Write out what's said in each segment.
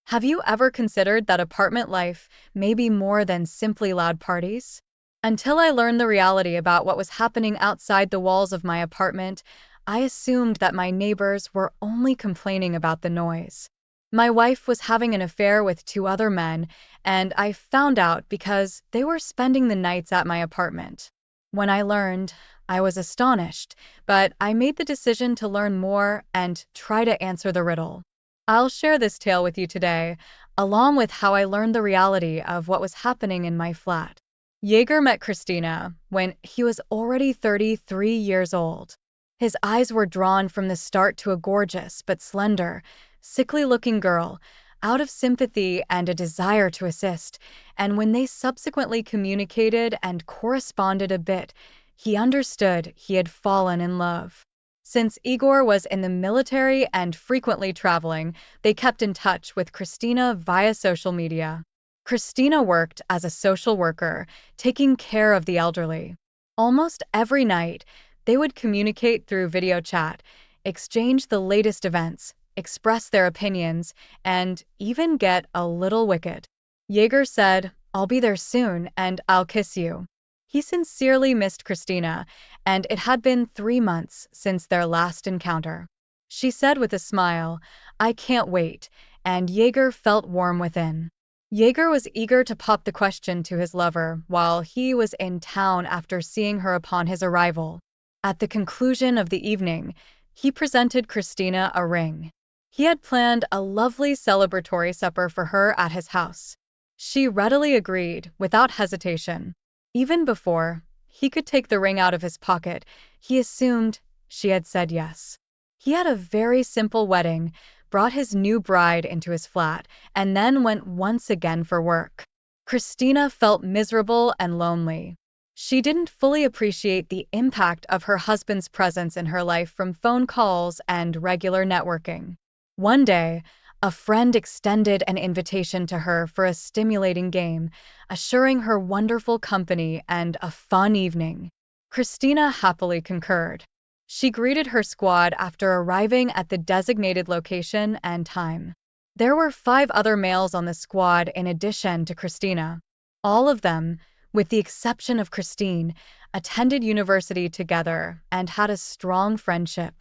Have you ever considered that apartment life may be more than simply loud parties? Until I learned the reality about what was happening outside the walls of my apartment, I assumed that my neighbors were only complaining about the noise. My wife was having an affair with two other men, and I found out because they were spending the nights at my apartment. When I learned, I was astonished, but I made the decision to learn more and try to answer the riddle. I'll share this tale with you today, along with how I learned the reality of what was happening in my flat. Jaeger met Christina when he was already 33 years old. His eyes were drawn from the start to a gorgeous but slender, sickly-looking girl, out of sympathy and a desire to assist, and when they subsequently communicated and corresponded a bit, he understood he had fallen in love. Since Igor was in the military and frequently traveling, they kept in touch with Christina via social media. Christina worked as a social worker, taking care of the elderly. Almost every night, they would communicate through video chat, exchange the latest events, express their opinions, and even get a little wicked. Jaeger said, "I'll be there soon and I'll kiss you." He sincerely missed Christina, and it had been 3 months since their last encounter. She said with a smile, "I can't wait," and Jaeger felt warm within. Jaeger was eager to pop the question to his lover while he was in town after seeing her upon his arrival. At the conclusion of the evening, he presented Christina a ring. He had planned a lovely celebratory supper for her at his house. She readily agreed, without hesitation. Even before he could take the ring out of his pocket, he assumed she had said yes. He had a very simple wedding, brought his new bride into his flat, and then went once again for work. Christina felt miserable and lonely. She didn't fully appreciate the impact of her husband's presence in her life from phone calls and regular networking. One day, a friend extended an invitation to her for a stimulating game, assuring her wonderful company and a fun evening. Christina happily concurred. She greeted her squad after arriving at the designated location and time. There were 5 other males on the squad in addition to Christina. All of them, with the exception of Christine, attended university together and had a strong friendship.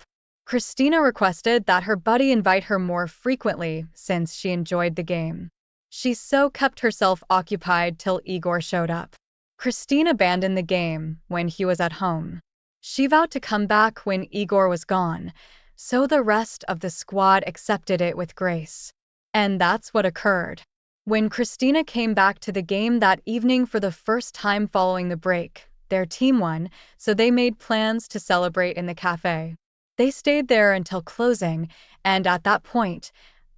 Christina requested that her buddy invite her more frequently since she enjoyed the game. She so kept herself occupied till Igor showed up. Christine abandoned the game when he was at home. She vowed to come back when Igor was gone, so the rest of the squad accepted it with grace. And that's what occurred. When Christina came back to the game that evening for the first time following the break, their team won, so they made plans to celebrate in the cafe. They stayed there until closing, and at that point,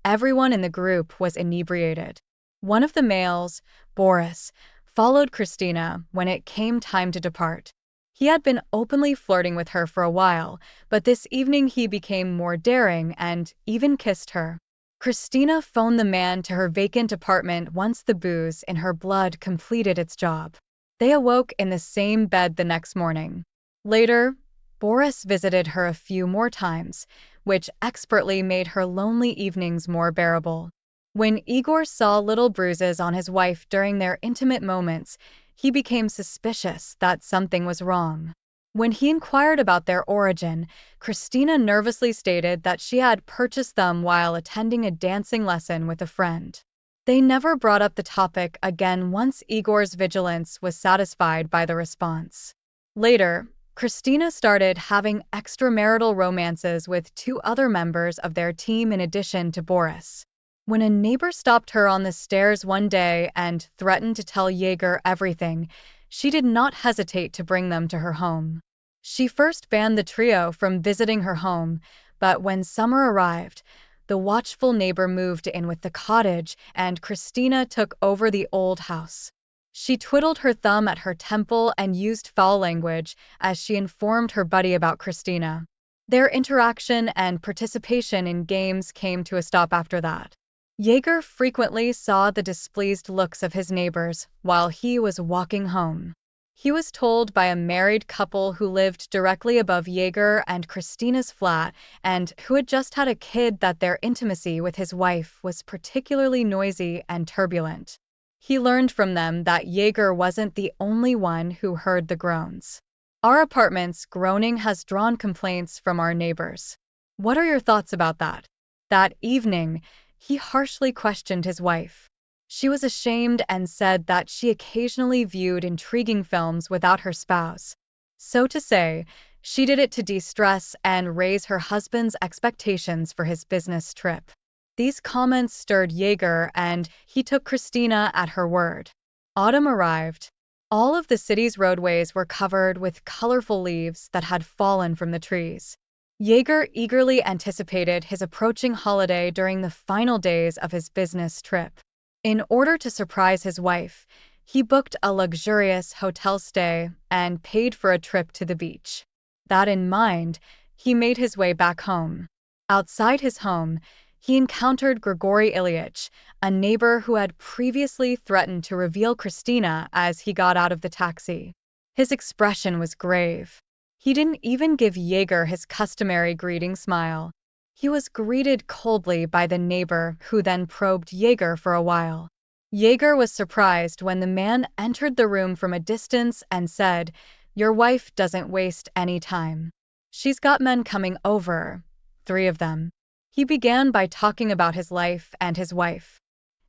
everyone in the group was inebriated. One of the males, Boris, followed Christina when it came time to depart. He had been openly flirting with her for a while, but this evening he became more daring and even kissed her. Christina phoned the man to her vacant apartment once the booze in her blood completed its job. They awoke in the same bed the next morning. Later, Boris visited her a few more times, which expertly made her lonely evenings more bearable. When Igor saw little bruises on his wife during their intimate moments, he became suspicious that something was wrong. When he inquired about their origin, Christina nervously stated that she had purchased them while attending a dancing lesson with a friend. They never brought up the topic again once Igor's vigilance was satisfied by the response. Later, Christina started having extramarital romances with 2 other members of their team in addition to Boris. When a neighbor stopped her on the stairs one day and threatened to tell Jaeger everything, she did not hesitate to bring them to her home. She first banned the trio from visiting her home, but when summer arrived, the watchful neighbor moved in with the cottage and Christina took over the old house. She twiddled her thumb at her temple and used foul language as she informed her buddy about Christina. Their interaction and participation in games came to a stop after that. Jaeger frequently saw the displeased looks of his neighbors while he was walking home. He was told by a married couple who lived directly above Yeager and Christina's flat and who had just had a kid that their intimacy with his wife was particularly noisy and turbulent. He learned from them that Yeager wasn't the only one who heard the groans. Our apartment's groaning has drawn complaints from our neighbors. What are your thoughts about that? That evening, he harshly questioned his wife. She was ashamed and said that she occasionally viewed intriguing films without her spouse. So to say, she did it to de-stress and raise her husband's expectations for his business trip. These comments stirred Yeager, and he took Christina at her word. Autumn arrived. All of the city's roadways were covered with colorful leaves that had fallen from the trees. Yeager eagerly anticipated his approaching holiday during the final days of his business trip. In order to surprise his wife, he booked a luxurious hotel stay and paid for a trip to the beach. That in mind, he made his way back home. Outside his home, he encountered Grigory Ilyich, a neighbor who had previously threatened to reveal Christina as he got out of the taxi. His expression was grave. He didn't even give Yeager his customary greeting smile. He was greeted coldly by the neighbor who then probed Yeager for a while. Yeager was surprised when the man entered the room from a distance and said, "Your wife doesn't waste any time. She's got men coming over, 3 of them." He began by talking about his life and his wife.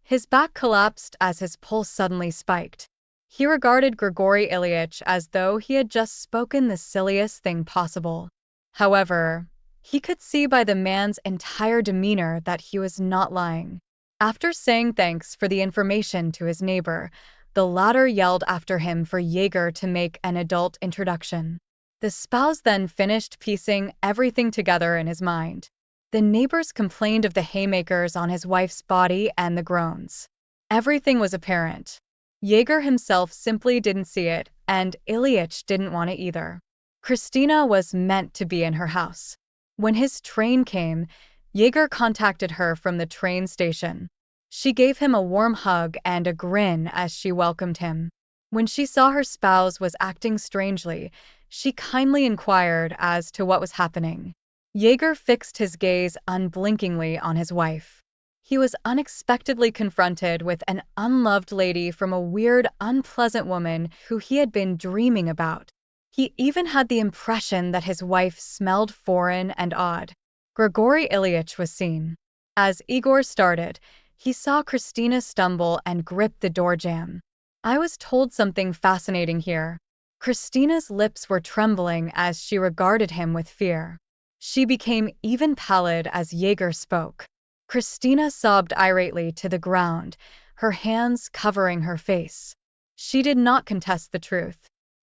His back collapsed as his pulse suddenly spiked. He regarded Grigory Ilyich as though he had just spoken the silliest thing possible. However, he could see by the man's entire demeanor that he was not lying. After saying thanks for the information to his neighbor, the latter yelled after him for Yeager to make an adult introduction. The spouse then finished piecing everything together in his mind. The neighbors complained of the haymakers on his wife's body and the groans. Everything was apparent. Yeager himself simply didn't see it, and Ilyich didn't want it either. Christina was meant to be in her house. When his train came, Yeager contacted her from the train station. She gave him a warm hug and a grin as she welcomed him. When she saw her spouse was acting strangely, she kindly inquired as to what was happening. Yeager fixed his gaze unblinkingly on his wife. He was unexpectedly confronted with an unloved lady from a weird, unpleasant woman who he had been dreaming about. He even had the impression that his wife smelled foreign and odd. Grigory Ilyich was seen. As Igor started, he saw Christina stumble and grip the door jamb. "I was told something fascinating here." Christina's lips were trembling as she regarded him with fear. She became even pallid as Yeager spoke. Christina sobbed irately to the ground, her hands covering her face. She did not contest the truth.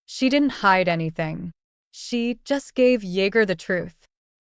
She didn't hide anything. She just gave Yeager the truth.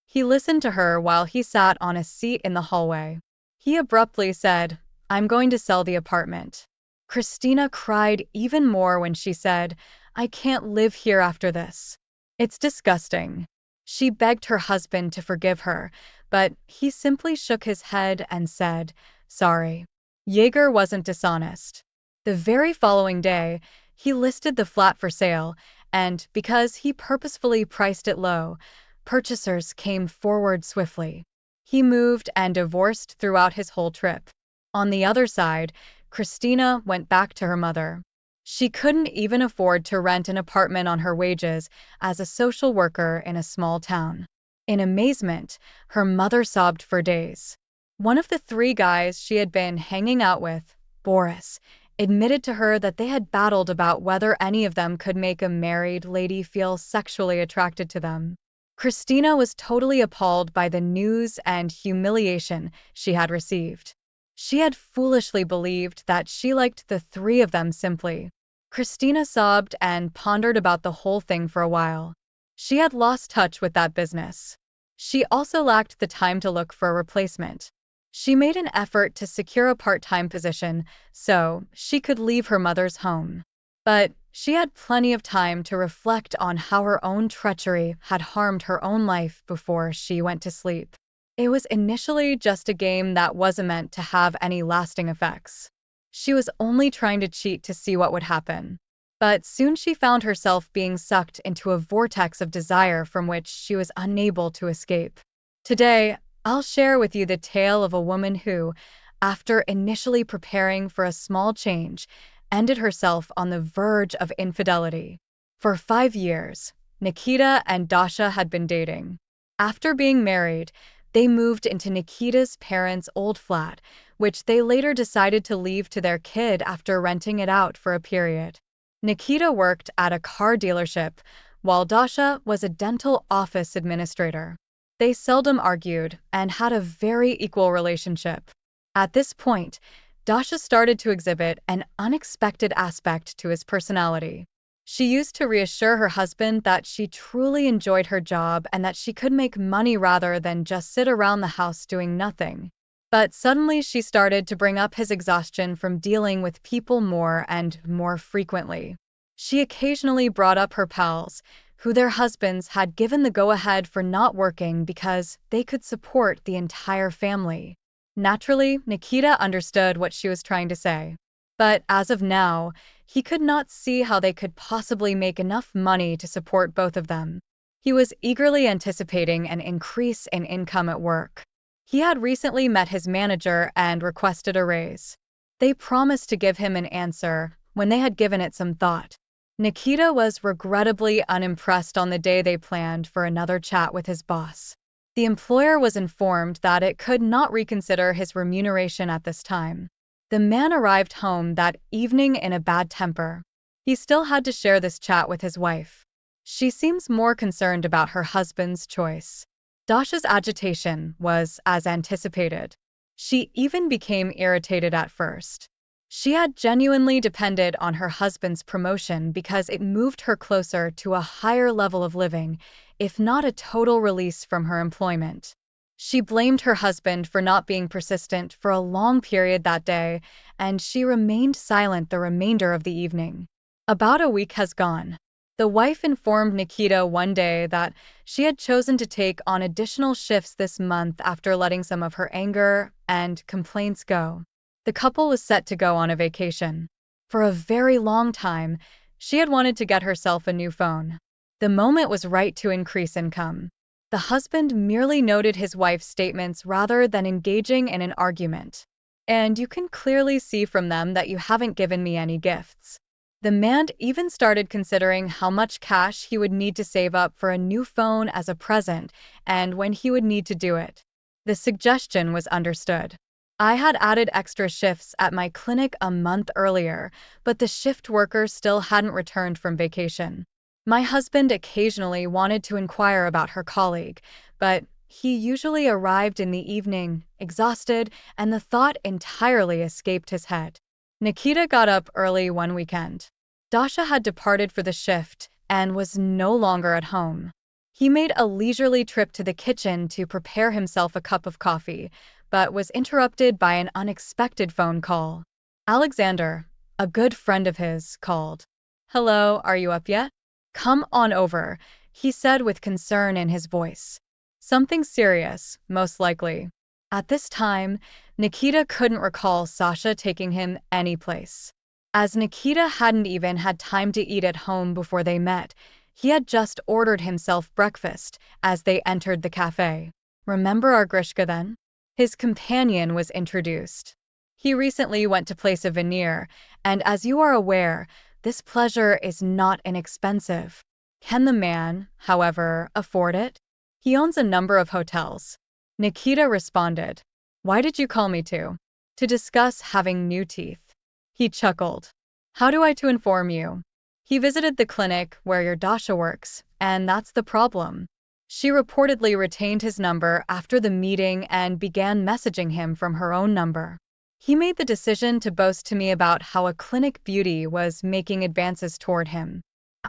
He listened to her while he sat on a seat in the hallway. He abruptly said, "I'm going to sell the apartment." Christina cried even more when she said, "I can't live here after this. It's disgusting." She begged her husband to forgive her, but he simply shook his head and said, "Sorry." Yeager wasn't dishonest. The very following day, he listed the flat for sale, and because he purposefully priced it low, purchasers came forward swiftly. He moved and divorced throughout his whole trip. On the other side, Christina went back to her mother. She couldn't even afford to rent an apartment on her wages as a social worker in a small town. In amazement, her mother sobbed for days. One of the 3 guys she had been hanging out with, Boris, admitted to her that they had battled about whether any of them could make a married lady feel sexually attracted to them. Christina was totally appalled by the news and humiliation she had received. She had foolishly believed that she liked the 3 of them simply. Christina sobbed and pondered about the whole thing for a while. She had lost touch with that business. She also lacked the time to look for a replacement. She made an effort to secure a part-time position so she could leave her mother's home. But she had plenty of time to reflect on how her own treachery had harmed her own life before she went to sleep. It was initially just a game that wasn't meant to have any lasting effects. She was only trying to cheat to see what would happen. But soon she found herself being sucked into a vortex of desire from which she was unable to escape. Today, I'll share with you the tale of a woman who, after initially preparing for a small change, ended herself on the verge of infidelity. For 5 years, Nikita and Dasha had been dating. After being married, they moved into Nikita's parents' old flat, which they later decided to leave to their kid after renting it out for a period. Nikita worked at a car dealership, while Dasha was a dental office administrator. They seldom argued and had a very equal relationship. At this point, Dasha started to exhibit an unexpected aspect to his personality. She used to reassure her husband that she truly enjoyed her job and that she could make money rather than just sit around the house doing nothing. But suddenly she started to bring up his exhaustion from dealing with people more and more frequently. She occasionally brought up her pals, who their husbands had given the go-ahead for not working because they could support the entire family. Naturally, Nikita understood what she was trying to say. But as of now, he could not see how they could possibly make enough money to support both of them. He was eagerly anticipating an increase in income at work. He had recently met his manager and requested a raise. They promised to give him an answer when they had given it some thought. Nikita was regrettably unimpressed on the day they planned for another chat with his boss. The employer was informed that it could not reconsider his remuneration at this time. The man arrived home that evening in a bad temper. He still had to share this chat with his wife. She seems more concerned about her husband's choice. Dasha's agitation was as anticipated. She even became irritated at first. She had genuinely depended on her husband's promotion because it moved her closer to a higher level of living, if not a total release from her employment. She blamed her husband for not being persistent for a long period that day, and she remained silent the remainder of the evening. About a week has gone. The wife informed Nikita one day that she had chosen to take on additional shifts this month after letting some of her anger and complaints go. The couple was set to go on a vacation. For a very long time, she had wanted to get herself a new phone. The moment was right to increase income. The husband merely noted his wife's statements rather than engaging in an argument. And you can clearly see from them that you haven't given me any gifts. The man even started considering how much cash he would need to save up for a new phone as a present and when he would need to do it. The suggestion was understood. I had added extra shifts at my clinic a month earlier, but the shift worker still hadn't returned from vacation. My husband occasionally wanted to inquire about her colleague, but he usually arrived in the evening, exhausted, and the thought entirely escaped his head. Nikita got up early one weekend. Dasha had departed for the shift and was no longer at home. He made a leisurely trip to the kitchen to prepare himself a cup of coffee, but was interrupted by an unexpected phone call. Alexander, a good friend of his, called. "Hello, are you up yet? Come on over," he said with concern in his voice. "Something serious, most likely." At this time, Nikita couldn't recall Sasha taking him anyplace. As Nikita hadn't even had time to eat at home before they met, he had just ordered himself breakfast as they entered the cafe. "Remember our Grishka then?" His companion was introduced. "He recently went to place a veneer, and as you are aware, this pleasure is not inexpensive. Can the man, however, afford it? He owns a number of hotels." Nikita responded. "Why did you call me to?" "To discuss having new teeth." He chuckled. "How do I to inform you? He visited the clinic where your Dasha works, and that's the problem." She reportedly retained his number after the meeting and began messaging him from her own number. "He made the decision to boast to me about how a clinic beauty was making advances toward him.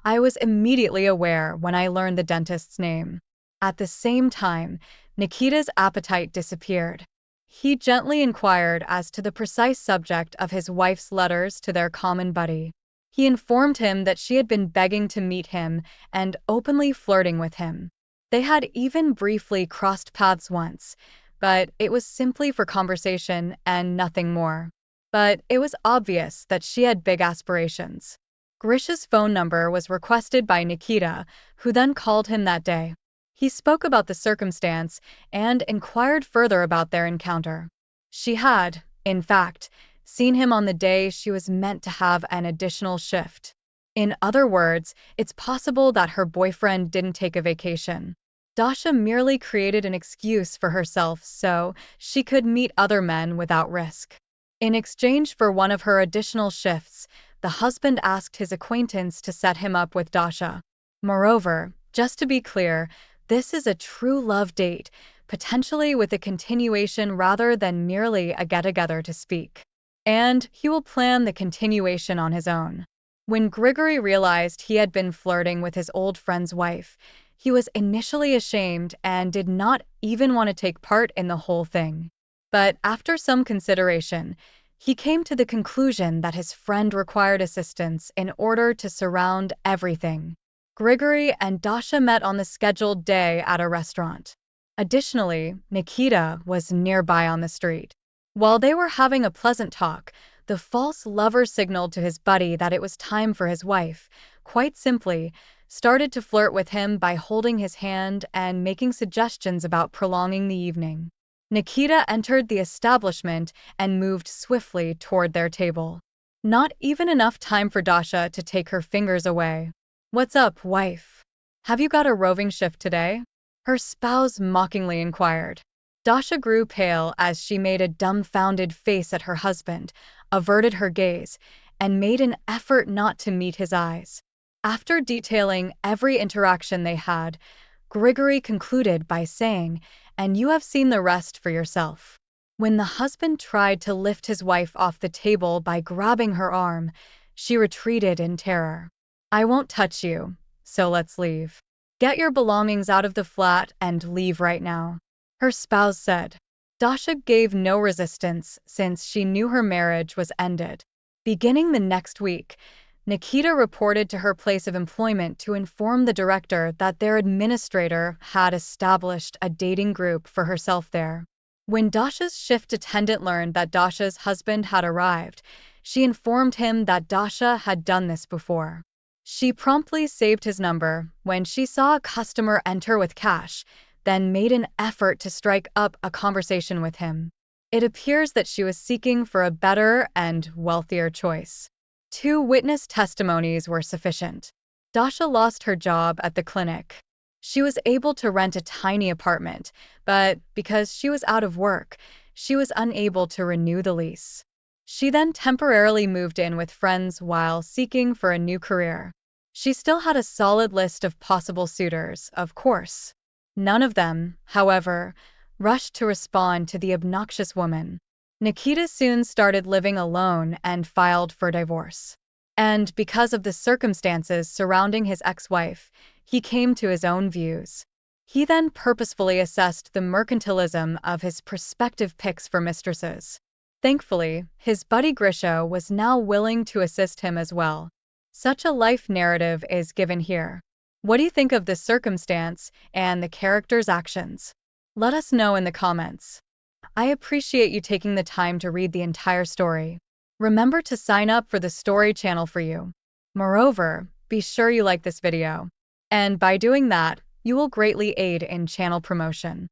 I was immediately aware when I learned the dentist's name." At the same time, Nikita's appetite disappeared. He gently inquired as to the precise subject of his wife's letters to their common buddy. He informed him that she had been begging to meet him and openly flirting with him. They had even briefly crossed paths once, but it was simply for conversation and nothing more. But it was obvious that she had big aspirations. Grisha's phone number was requested by Nikita, who then called him that day. He spoke about the circumstance and inquired further about their encounter. She had, in fact, seen him on the day she was meant to have an additional shift. In other words, it's possible that her boyfriend didn't take a vacation. Dasha merely created an excuse for herself so she could meet other men without risk. In exchange for one of her additional shifts, the husband asked his acquaintance to set him up with Dasha. Moreover, just to be clear, this is a true love date, potentially with a continuation rather than merely a get-together to speak. And he will plan the continuation on his own. When Grigory realized he had been flirting with his old friend's wife, he was initially ashamed and did not even want to take part in the whole thing. But after some consideration, he came to the conclusion that his friend required assistance in order to surround everything. Grigory and Dasha met on the scheduled day at a restaurant. Additionally, Nikita was nearby on the street. While they were having a pleasant talk, the false lover signaled to his buddy that it was time for his wife, quite simply, started to flirt with him by holding his hand and making suggestions about prolonging the evening. Nikita entered the establishment and moved swiftly toward their table. Not even enough time for Dasha to take her fingers away. "What's up, wife? Have you got a roving shift today?" her spouse mockingly inquired. Dasha grew pale as she made a dumbfounded face at her husband, averted her gaze, and made an effort not to meet his eyes. After detailing every interaction they had, Grigory concluded by saying, "And you have seen the rest for yourself." When the husband tried to lift his wife off the table by grabbing her arm, she retreated in terror. "I won't touch you, so let's leave. Get your belongings out of the flat and leave right now," her spouse said. Dasha gave no resistance since she knew her marriage was ended. Beginning the next week, Nikita reported to her place of employment to inform the director that their administrator had established a dating group for herself there. When Dasha's shift attendant learned that Dasha's husband had arrived, she informed him that Dasha had done this before. She promptly saved his number when she saw a customer enter with cash, then made an effort to strike up a conversation with him. It appears that she was seeking for a better and wealthier choice. 2 witness testimonies were sufficient. Dasha lost her job at the clinic. She was able to rent a tiny apartment, but because she was out of work, she was unable to renew the lease. She then temporarily moved in with friends while seeking for a new career. She still had a solid list of possible suitors, of course. None of them, however, rushed to respond to the obnoxious woman. Nikita soon started living alone and filed for divorce. And because of the circumstances surrounding his ex-wife, he came to his own views. He then purposefully assessed the mercantilism of his prospective picks for mistresses. Thankfully, his buddy Grisha was now willing to assist him as well. Such a life narrative is given here. What do you think of this circumstance and the character's actions? Let us know in the comments. I appreciate you taking the time to read the entire story. Remember to sign up for the story channel for you. Moreover, be sure you like this video. And by doing that, you will greatly aid in channel promotion.